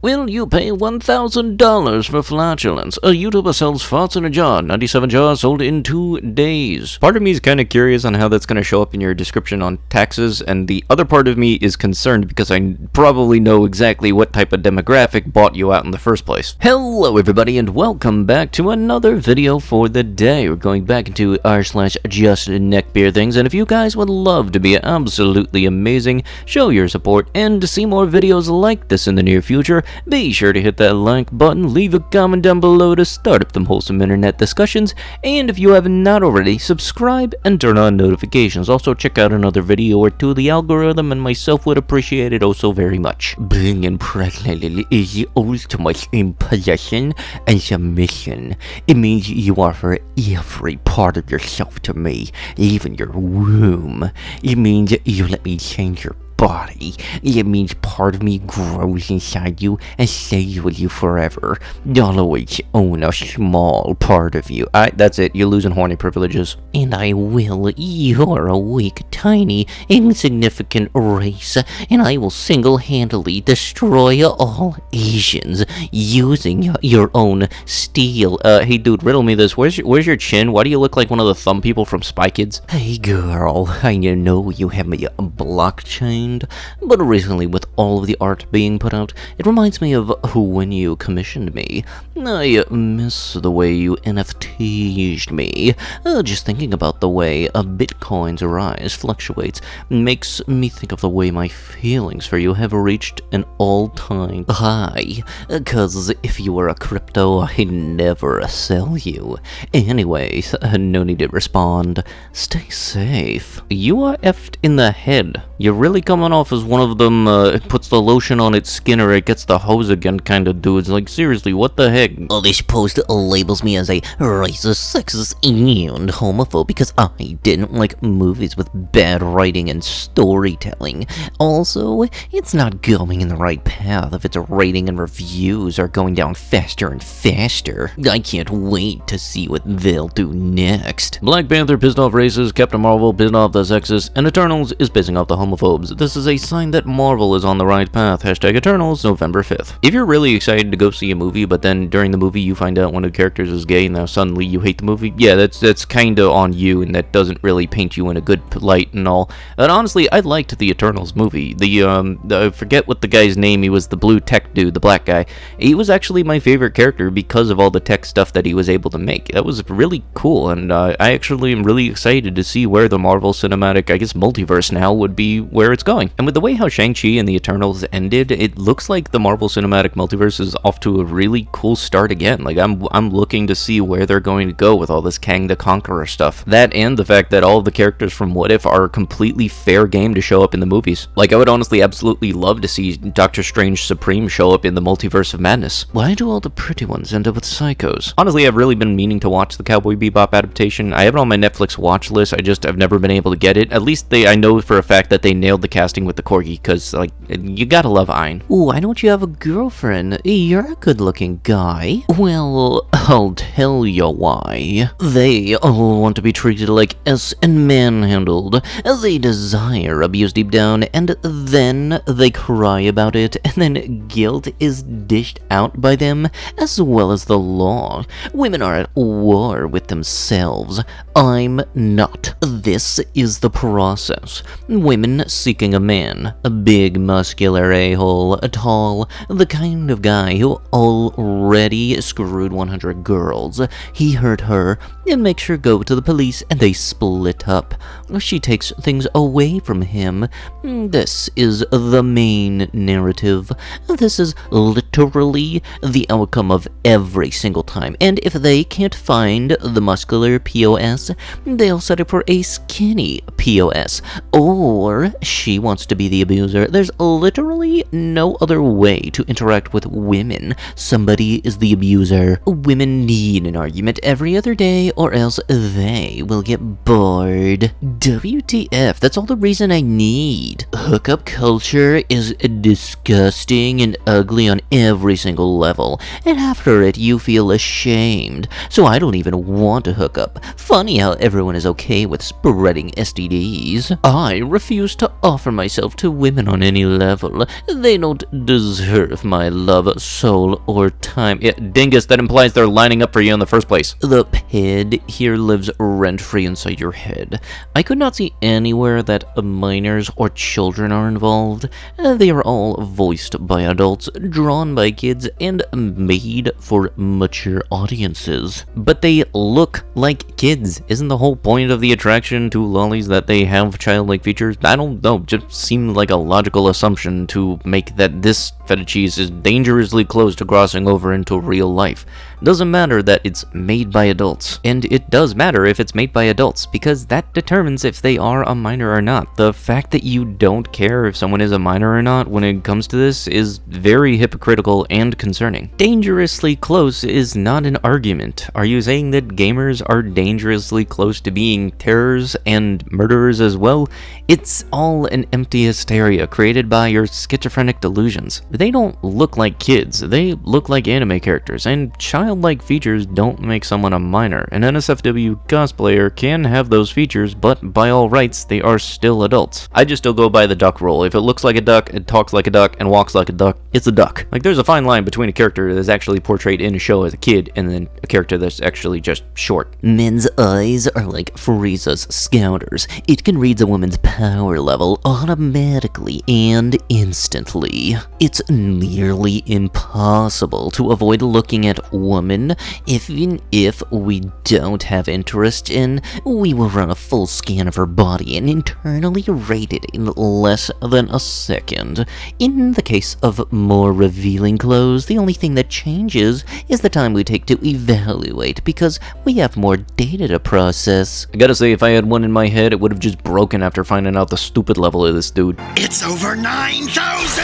Will you pay $1,000 for flatulence? A YouTuber sells farts in a jar. 97 jars sold in 2 days. Part of me is kind of curious on how that's going to show up in your description on taxes, and the other part of me is concerned because I probably know exactly what type of demographic bought you out in the first place. Hello everybody and welcome back to another video for the day. We're going back into r/justneckbeardthings, and if you guys would love to be absolutely amazing, show your support, and to see more videos like this in the near future, be sure to hit that like button, leave a comment down below to start up them wholesome internet discussions, and if you have not already, subscribe and turn on notifications. Also check out another video or two. The algorithm and myself would appreciate it oh so very much. Being impregnable is the ultimate in possession and submission. It means you offer every part of yourself to me, even your womb. It means you let me change your body. It means part of me grows inside you and stays with you forever. You'll always own a small part of you. That's it. You're losing horny privileges. And I will. You're a weak, tiny, insignificant race, and I will single-handedly destroy all Asians using your own steel. Hey dude, riddle me this. Where's your chin? Why do you look like one of the thumb people from Spy Kids? Hey girl, I know you have me blockchained, but recently with all of the art being put out, it reminds me of when you commissioned me. I miss the way you NFT'd me. Just thinking about the way a Bitcoin's rise fluctuates makes me think of the way my feelings for you have reached an all-time high. Cause if you were a crypto, I'd never sell you. Anyways, no need to respond. Stay safe. You are effed in the head. You're really coming off as one of them puts the lotion on its skin or it gets the hose again kind of dudes. Like, seriously, what the heck? Oh, this post labels me as a racist, sexist, and homophobe because I didn't like movies with bad writing and storytelling. Also, it's not going in the right path if its rating and reviews are going down faster and faster. I can't wait to see what they'll do next. Black Panther pissed off racists, Captain Marvel pissed off the sexists, and Eternals is pissing off the homophobes. This is a sign that Marvel is on the right path. Hashtag Eternals, November 5th. If you're really excited to go see a movie, but then during the movie you find out one of the characters is gay and now suddenly you hate the movie, yeah, that's kinda on you, and that doesn't really paint you in a good light and all. But honestly, I liked the Eternals movie. I forget what the guy's name, he was the blue tech dude, the black guy. He was actually my favorite character because of all the tech stuff that he was able to make. That was really cool, and I actually am really excited to see where the Marvel Cinematic, I guess multiverse now, would be where it's going. And with the way how Shang-Chi and the Eternals ended, it looks like the Marvel Cinematic Multiverse is off to a really cool start again. Like, I'm looking to see where they're going to go with all this Kang the Conqueror stuff. That and the fact that all of the characters from What If are completely fair game to show up in the movies. Like, I would honestly absolutely love to see Doctor Strange Supreme show up in the Multiverse of Madness. Why do all the pretty ones end up with psychos? Honestly, I've really been meaning to watch the Cowboy Bebop adaptation. I have it on my Netflix watch list, I've never been able to get it. At least I know for a fact that they nailed the casting with the Corgi, because, like, you gotta love Ein. Ooh, why don't you have a girlfriend? You're a good-looking guy. Well, I'll tell you why. They all want to be treated like S and manhandled. They desire abuse deep down, and then they cry about it, and then guilt is dished out by them, as well as the law. Women are at war with themselves. I'm not. This is the process. Women seeking a man. A big, muscular a-hole, tall, the kind of guy who already screwed 100 girls. He hurt her, and makes her go to the police, and they split up. She takes things away from him. This is the main narrative. This is literally the outcome of every single time, and if they can't find the muscular POS, they'll settle for a skinny POS. Or she wants to be the abuser. There's literally no other way to interact with women. Somebody is the abuser. Women need an argument every other day or else they will get bored. WTF, that's all the reason I need. Hookup culture is disgusting and ugly on every single level, and after it you feel ashamed, so I don't even want to hook up. Funny how everyone is okay with spreading STDs. I refuse to offer myself to women on any level. They don't deserve my love, soul, or time. Yeah, dingus, that implies they're lining up for you in the first place. The pid here lives rent-free inside your head. I could not see anywhere that minors or children are involved. They are all voiced by adults, drawn by kids, and made for mature audiences. But they look like kids. Isn't the whole point of the attraction to lollies that they have childlike features? I don't know, just seemed like a logical assumption to make that this fetishese is dangerously close to crossing over into real life. Doesn't matter that it's made by adults. And it does matter if it's made by adults, because that determines if they are a minor or not. The fact that you don't care if someone is a minor or not when it comes to this is very hypocritical and concerning. Dangerously close is not an argument. Are you saying that gamers are dangerously close to being terrors and murderers as well? It's all an empty hysteria created by your schizophrenic delusions. They don't look like kids, they look like anime characters, and childlike features don't make someone a minor. An NSFW cosplayer can have those features, but by all rights, they are still adults. I just still go by the duck rule. If it looks like a duck, it talks like a duck, and walks like a duck, it's a duck. Like, there's a fine line between a character that's actually portrayed in a show as a kid, and then a character that's actually just short. Men's eyes are like Frieza's scouters. It can read a woman's power level automatically and instantly. It's nearly impossible to avoid looking at women. Even if we don't have interest in, we will run a full scan of her body and internally rate it in less than a second. In the case of more revealing clothes, the only thing that changes is the time we take to evaluate, because we have more data to process. I gotta say, if I had one in my head, it would have just broken after finding out the stupid level of this dude. It's over 9,000!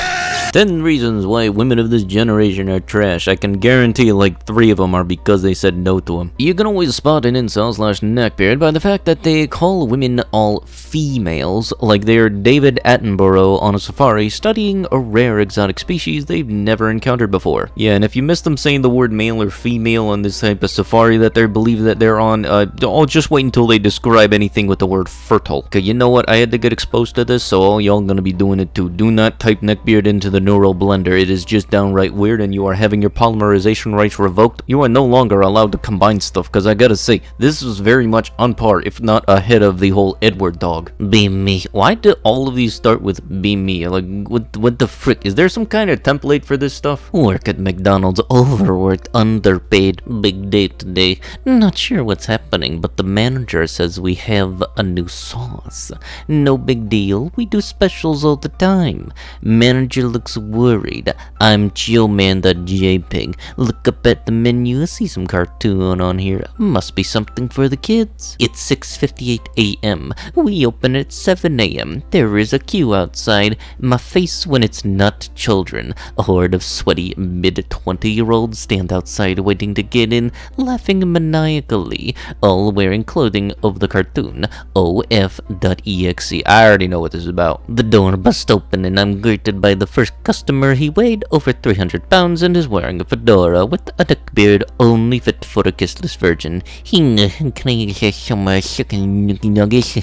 10 reasons why women of this generation are trash. I can guarantee like 3 of them are because they said no to them. You can always spot an incel/neckbeard by the fact that they call women all females, like they're David Attenborough on a safari studying a rare exotic species they've never encountered before. Yeah, and if you miss them saying the word male or female on this type of safari that they believe that they're on, I'll just wait until they describe anything with the word fertile. Okay, you know what? I had to get exposed to this, so all y'all gonna be doing it too. Do not type neckbeard into the neural blender. It is just downright weird, and you are having your polymerization rights revoked. You are no longer allowed to combine stuff, because I gotta say, this is very much on par, if not ahead of the whole Edward dog. Be me. Why do all of these start with be me? Like, what the frick? Is there some kind of template for this stuff? Work at McDonald's, overworked, underpaid, big day today. Not sure what's happening, but the manager says we have a new sauce. No big deal, we do specials all the time. Manager looks worried. I'm chillman.jpg. Look up at the menu, I see some cartoon on here. Must be something for the kids. It's 6:58 a.m. We open at 7 a.m. There is a queue outside. My face when it's not children. A horde of sweaty mid-20-year-olds stand outside waiting to get in, laughing maniacally, all wearing clothing of the cartoon OF.exe. I already know what this is about. The door bust open and I'm greeted by the first customer. He weighed over 300 pounds and is wearing a fedora with a duck beard only fit for a kissless virgin. Can I get some chicken nuggets?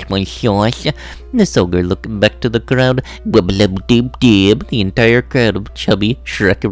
My sauce. This ogre looked back to the crowd. Wibblib-dib-dib. The entire crowd of chubby Shrek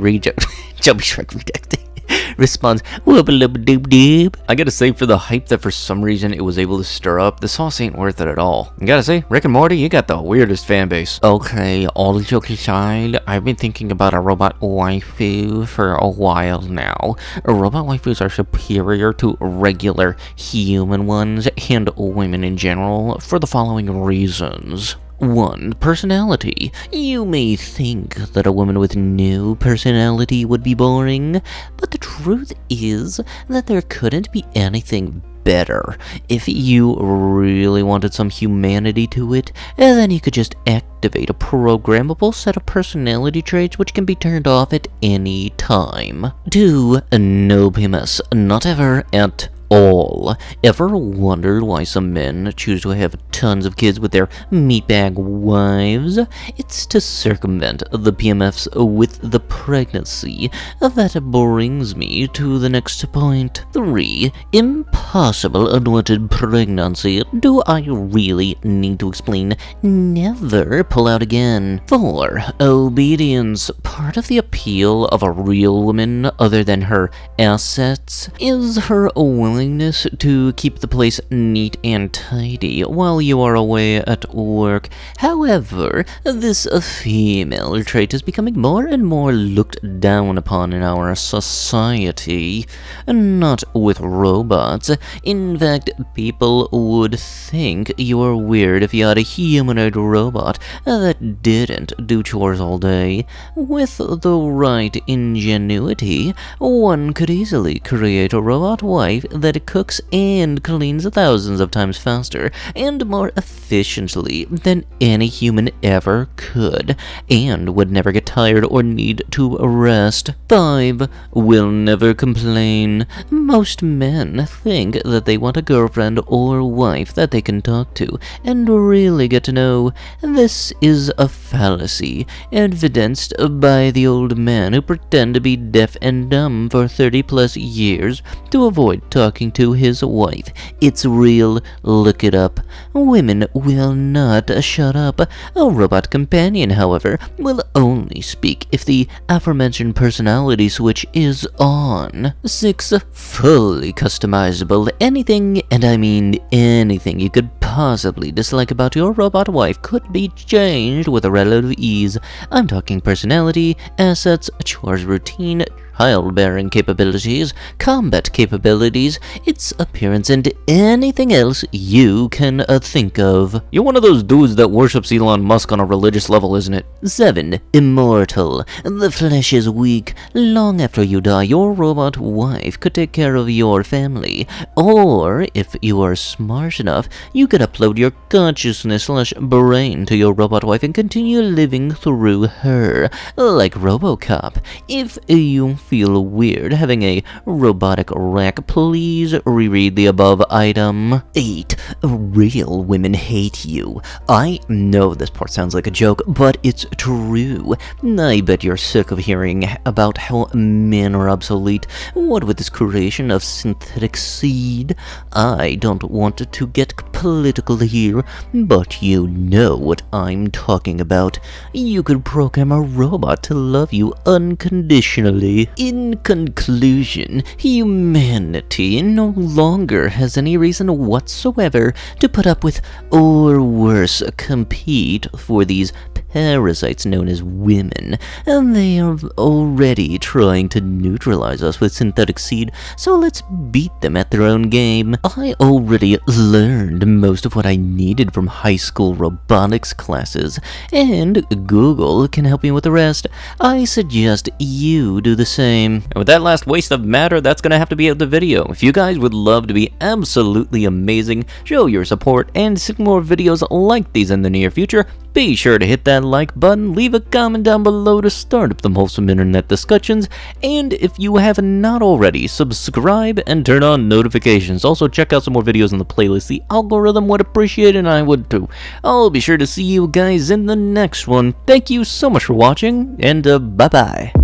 responds, wibblib-dib-dib. I gotta say, for the hype that for some reason it was able to stir up, the sauce ain't worth it at all. I gotta say, Rick and Morty, you got the weirdest fan base. Okay, all jokes aside, I've been thinking about a robot waifu for a while now. Robot waifus are superior to regular human ones and women in general for the following reasons. 1. Personality. You may think that a woman with no personality would be boring, but the truth is that there couldn't be anything better. If you really wanted some humanity to it, then you could just activate a programmable set of personality traits which can be turned off at any time. 2. No PMS. Not ever at all. Ever wondered why some men choose to have tons of kids with their meatbag wives? It's to circumvent the PMFs with the pregnancy. That brings me to the next point. 3. Impossible unwanted pregnancy. Do I really need to explain? Never pull out again. 4. Obedience. Part of the appeal of a real woman, other than her assets, is her willingness to keep the place neat and tidy while you are away at work. However, this female trait is becoming more and more looked down upon in our society. Not with robots. In fact, people would think you were weird if you had a humanoid robot that didn't do chores all day. With the right ingenuity, one could easily create a robot wife that cooks and cleans thousands of times faster and more efficiently than any human ever could, and would never get tired or need to rest. 5. Will never complain. Most men think that they want a girlfriend or wife that they can talk to and really get to know. This is a fallacy, evidenced by the old men who pretend to be deaf and dumb for 30 plus years to avoid talking to his wife. It's real, look it up. Women will not shut up. A robot companion, however, will only speak if the aforementioned personality switch is on. 6. Fully customizable. Anything, and I mean anything you could possibly dislike about your robot wife could be changed with a relative ease. I'm talking personality, assets, chores routine, childbearing capabilities, combat capabilities, its appearance, and anything else you can think of. You're one of those dudes that worships Elon Musk on a religious level, isn't it? 7. Immortal. The flesh is weak. Long after you die, your robot wife could take care of your family. Or, if you are smart enough, you could upload your consciousness/brain to your robot wife and continue living through her, like RoboCop. If you feel weird having a robotic rack, please reread the above item. 8. Real women hate you. I know this part sounds like a joke, but it's true. I bet you're sick of hearing about how men are obsolete. What with this creation of synthetic seed? I don't want to get political here, but you know what I'm talking about. You could program a robot to love you unconditionally. In conclusion, humanity no longer has any reason whatsoever to put up with, or worse, compete for these parasites known as women, and they are already trying to neutralize us with synthetic seed, so let's beat them at their own game. I already learned most of what I needed from high school robotics classes, and Google can help me with the rest. I suggest you do the same. And with that last waste of matter, that's gonna have to be out the video. If you guys would love to be absolutely amazing, show your support, and see more videos like these in the near future, be sure to hit that like button, leave a comment down below to start up the wholesome internet discussions, and if you have not already, subscribe and turn on notifications. Also, check out some more videos in the playlist. The algorithm would appreciate it, and I would too. I'll be sure to see you guys in the next one. Thank you so much for watching, and bye-bye.